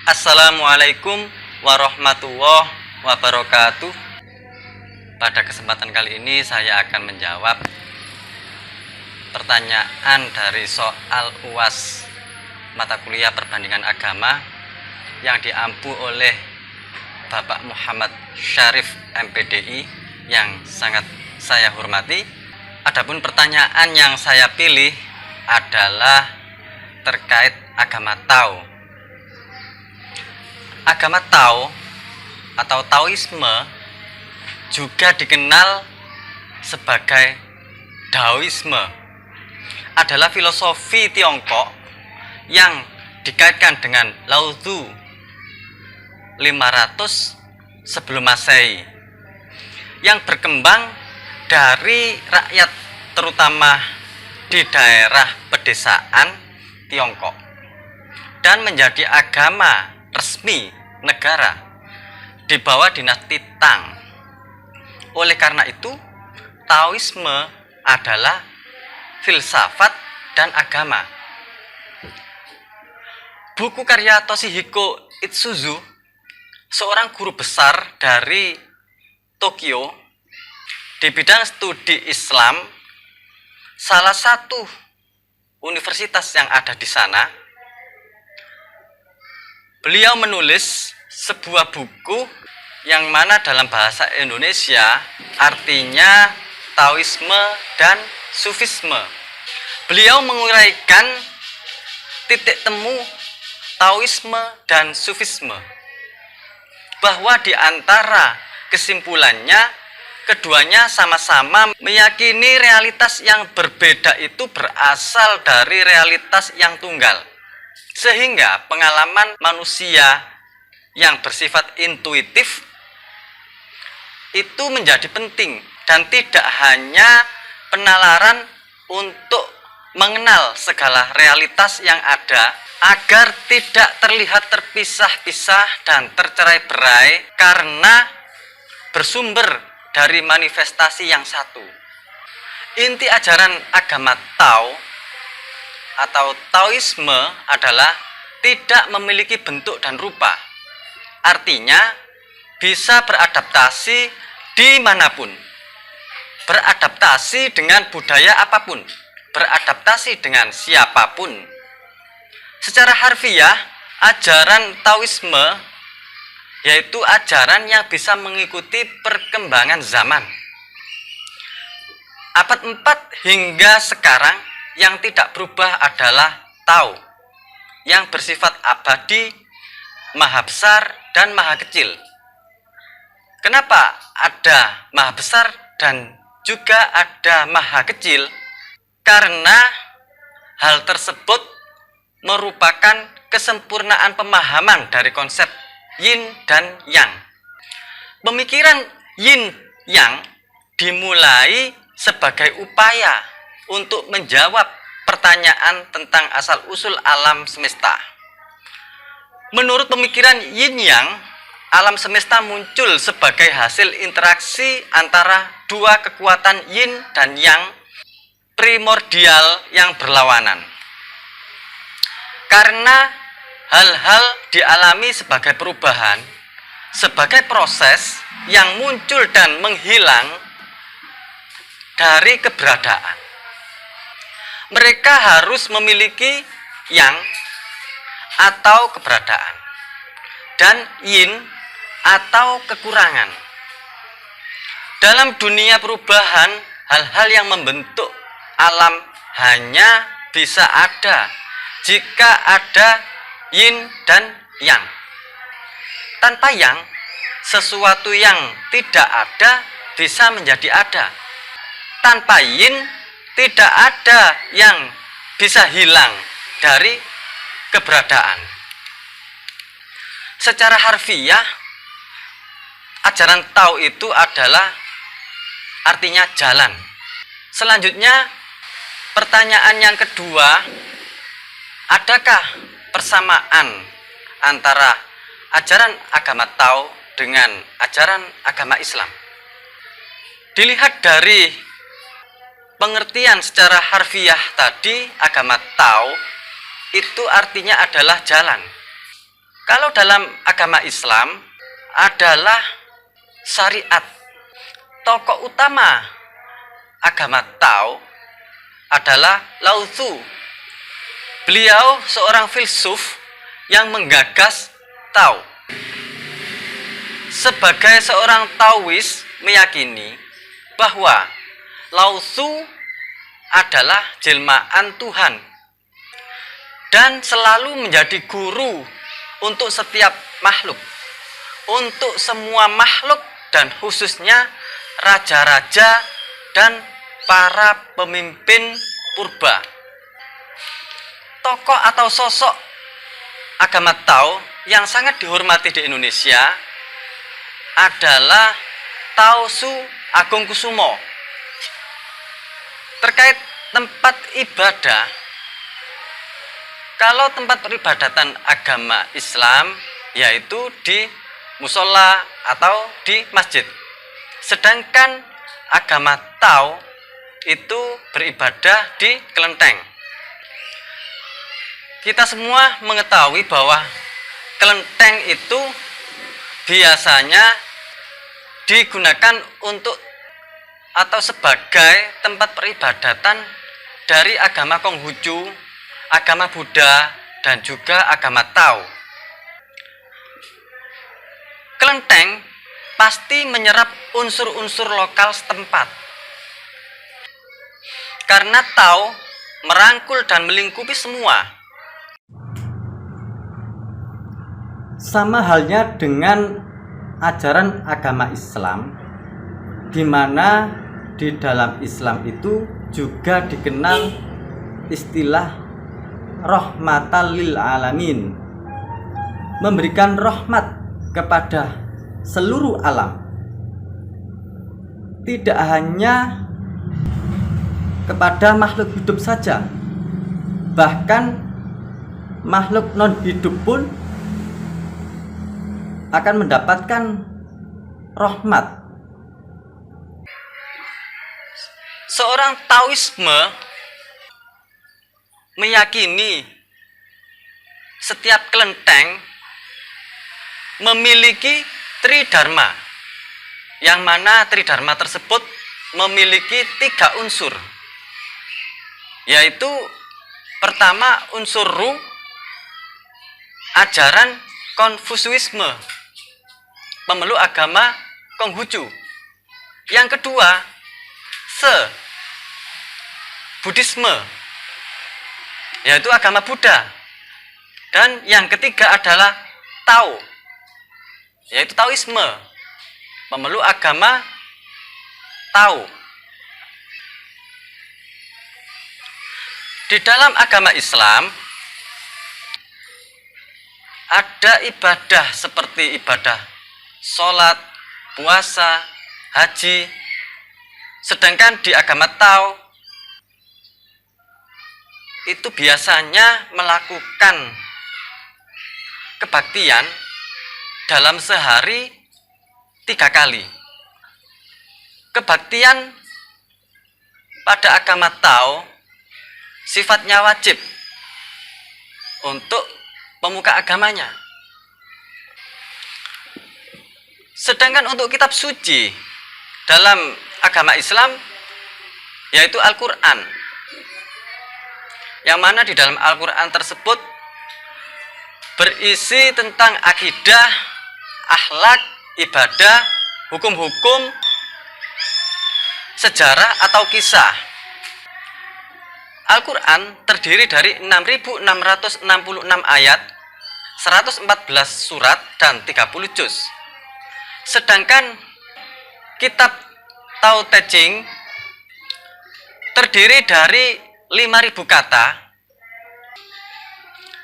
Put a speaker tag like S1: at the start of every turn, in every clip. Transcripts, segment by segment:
S1: Assalamualaikum warahmatullahi wabarakatuh. Pada kesempatan kali ini saya akan menjawab pertanyaan dari soal UAS mata kuliah perbandingan agama yang diampu oleh Bapak Muhammad Syarif MPDI yang sangat saya hormati. Adapun pertanyaan yang saya pilih adalah terkait agama Tao. Agama Tao atau Taoisme juga dikenal sebagai Daoisme, adalah filosofi Tiongkok yang dikaitkan dengan Lao Tzu 500 sebelum Masehi, yang berkembang dari rakyat terutama di daerah pedesaan Tiongkok dan menjadi agama resmi negara di bawah dinasti Tang. Oleh karena itu, Taoisme adalah filsafat dan agama. Buku karya Toshihiko Itsuzu, seorang guru besar dari Tokyo di bidang studi Islam, salah satu universitas yang ada di sana, beliau menulis sebuah buku yang mana dalam bahasa Indonesia artinya Taoisme dan Sufisme. Beliau menguraikan titik temu Taoisme dan Sufisme, bahwa di antara kesimpulannya keduanya sama-sama meyakini realitas yang berbeda itu berasal dari realitas yang tunggal. Sehingga pengalaman manusia yang bersifat intuitif itu menjadi penting, dan tidak hanya penalaran untuk mengenal segala realitas yang ada agar tidak terlihat terpisah-pisah dan tercerai-berai karena bersumber dari manifestasi yang satu. Inti ajaran agama Tao atau Taoisme adalah tidak memiliki bentuk dan rupa. Artinya bisa beradaptasi dimanapun, beradaptasi dengan budaya apapun, beradaptasi dengan siapapun. Secara harfiah, ajaran Taoisme yaitu ajaran yang bisa mengikuti perkembangan zaman. Abad 4 hingga sekarang yang tidak berubah adalah Tao, yang bersifat abadi, maha besar dan maha kecil. Kenapa ada maha besar dan juga ada maha kecil? Karena hal tersebut merupakan kesempurnaan pemahaman dari konsep yin dan yang. Pemikiran yin yang dimulai sebagai upaya untuk menjawab pertanyaan tentang asal-usul alam semesta. Menurut pemikiran yin yang, alam semesta muncul sebagai hasil interaksi antara dua kekuatan yin dan yang primordial yang berlawanan. Karena hal-hal dialami sebagai perubahan, sebagai proses yang muncul dan menghilang dari keberadaan. Mereka harus memiliki yang atau keberadaan dan yin atau kekurangan. Dalam dunia perubahan, hal-hal yang membentuk alam hanya bisa ada jika ada yin dan yang. Tanpa yang, sesuatu yang tidak ada bisa menjadi ada. Tanpa yin, tidak ada yang bisa hilang dari keberadaan. Secara harfiah, ajaran Tao itu adalah artinya jalan. Selanjutnya, pertanyaan yang kedua, adakah persamaan antara ajaran agama Tao dengan ajaran agama Islam? Dilihat dari pengertian secara harfiah tadi, agama Tao itu artinya adalah jalan. Kalau dalam agama Islam adalah syariat. Tokoh utama agama Tao adalah Lao Tzu. Beliau seorang filsuf yang menggagas Tao. Sebagai seorang Taois meyakini bahwa Lao Tzu adalah jelmaan Tuhan dan selalu menjadi guru untuk setiap makhluk, untuk semua makhluk dan khususnya raja-raja dan para pemimpin purba. Tokoh atau sosok agama Tao yang sangat dihormati di Indonesia adalah Tao Su Agung Kusumo. Terkait tempat ibadah, kalau tempat peribadatan agama Islam yaitu di musola atau di masjid. Sedangkan agama Tao itu beribadah di kelenteng. Kita semua mengetahui bahwa kelenteng itu biasanya digunakan untuk atau sebagai tempat peribadatan dari agama Konghucu, agama Buddha, dan juga agama Tao. Kelenteng pasti menyerap unsur-unsur lokal setempat. Karena Tao merangkul dan melingkupi semua. Sama halnya dengan ajaran agama Islam, di mana di dalam Islam itu juga dikenal istilah rahmatan lil alamin, memberikan rahmat kepada seluruh alam, tidak hanya kepada makhluk hidup saja, bahkan makhluk non hidup pun akan mendapatkan rahmat. Seorang Taoisme meyakini setiap kelenteng memiliki tridharma, yang mana tridharma tersebut memiliki 3 unsur, yaitu pertama unsur Ru, ajaran Konfusiusme, pemeluk agama Konghucu. Yang kedua, Se, Buddhisme, yaitu agama Buddha. Dan yang ketiga adalah Tao, yaitu Taoisme, pemeluk agama Tao. Di dalam agama Islam ada ibadah seperti ibadah sholat, puasa, haji. Sedangkan di agama Tao itu biasanya melakukan kebaktian dalam sehari 3 kali. Kebaktian pada agama Tao sifatnya wajib untuk pemuka agamanya. Sedangkan untuk kitab suci dalam agama Islam yaitu Al-Quran, yang mana di dalam Al-Quran tersebut berisi tentang akidah, akhlak, ibadah, hukum-hukum, sejarah atau kisah. Al-Quran terdiri dari 6.666 ayat, 114 surat, dan 30 juz. Sedangkan kitab Tao Te Ching terdiri dari 5.000 kata,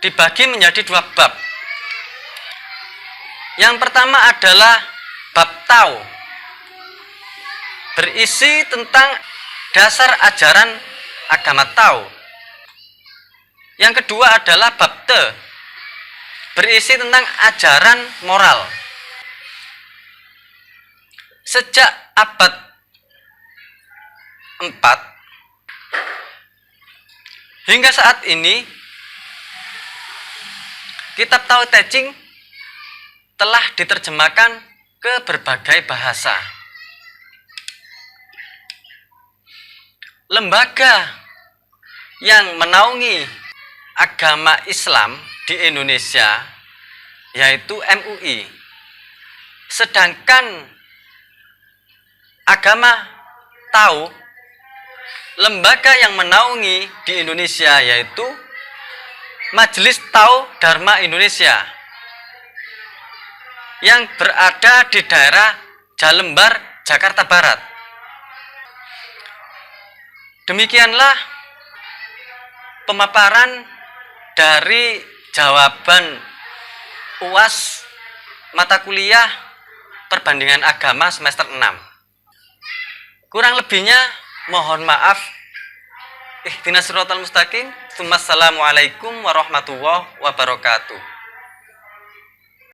S1: dibagi menjadi 2 bab. Yang pertama adalah bab Tao, berisi tentang dasar ajaran agama Tao. Yang kedua adalah bab Te, berisi tentang ajaran moral. Sejak abad 4 hingga saat ini, kitab Tao Te Ching telah diterjemahkan ke berbagai bahasa. Lembaga yang menaungi agama Islam di Indonesia yaitu MUI. Sedangkan agama Tao, lembaga yang menaungi di Indonesia yaitu Majelis Tao Dharma Indonesia yang berada di daerah Jalembar, Jakarta Barat. Demikianlah pemaparan dari jawaban UAS mata kuliah perbandingan agama semester 6. Kurang lebihnya mohon maaf. Ihdinas siratal mustaqim. Assalamualaikum warahmatullahi wabarakatuh.